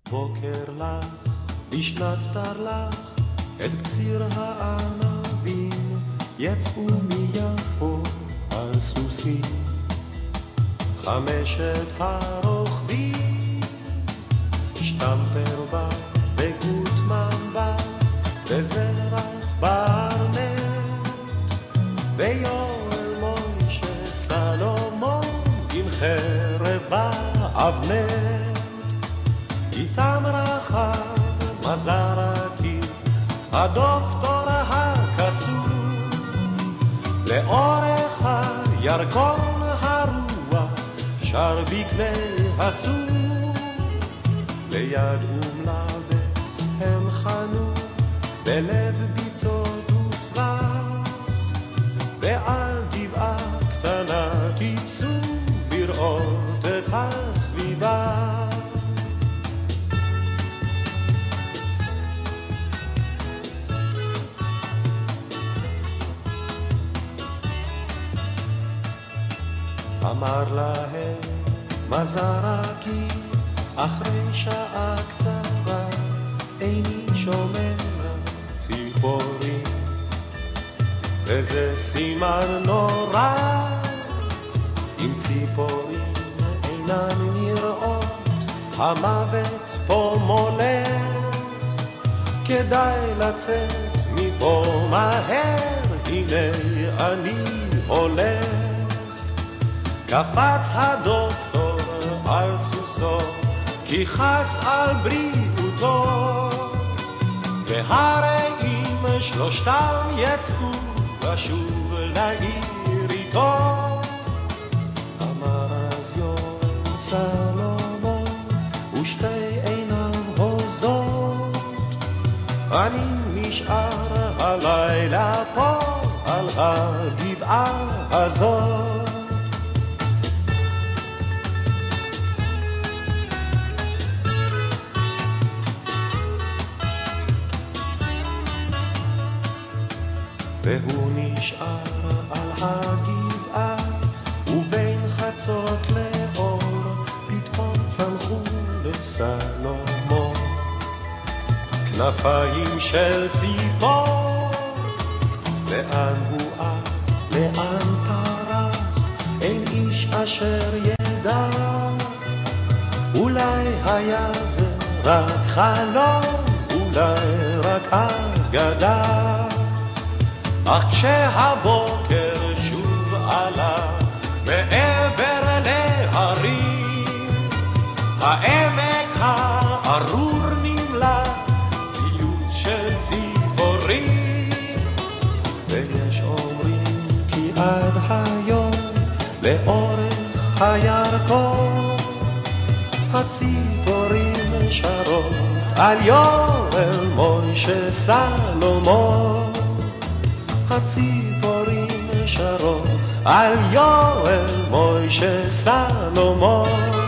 בוקר לך, בשנת תרל"ח, את קציר הענבים יצאו מיפו על סוסים. חמשת הרוכבים, שטמפר בא וגוטמן בא, וזרח ברנט, ויואל מוישה סלומון עם חרב באבנט. איתם רחב מזרקי הדוקטור הכסוף, לאורך הירקון הרוח שר בקנה הסוף. ליד אומלבס הם חנו בלב ביצות וסרח, ועל גבעה קטנה טיפסו לראות את הסביבה. אמר להם מזרקי אחרי שעה קצרה, איני שומע ציפורים, וזה סימן נורא. אם ציפורים אינן נראות, המוות פה מולך. כדאי לצאת מפה מהר, הנה אני הולך. קפץ הדוקטור על סוסו, כי חס על בריאותו, והרי אם שלושתם יצאו לשוב לעיר איתו. אמר אז יואל סלומון ושתי עיניו הוזות, אני נשאר הלילה פה על הגבעה הזאת. והוא נשאר על הגבעה, ובין חצות לאור פתאום צמחו לסלומון כנפיים של ציפור. לאן הוא עף, לאן פרח, אין איש אשר ידע. אולי היה זה רק חלום, אולי רק אגדה. אך כשהבוקר שוב עלה מעבר להרים, העמק הארור נמלא ציוץ של ציפורים. ויש אומרים כי עד היום לאורך הירקון הציפורים שרות על יואל מוישה סלומון. הציפורים שרות על יואל מוישה סלומון.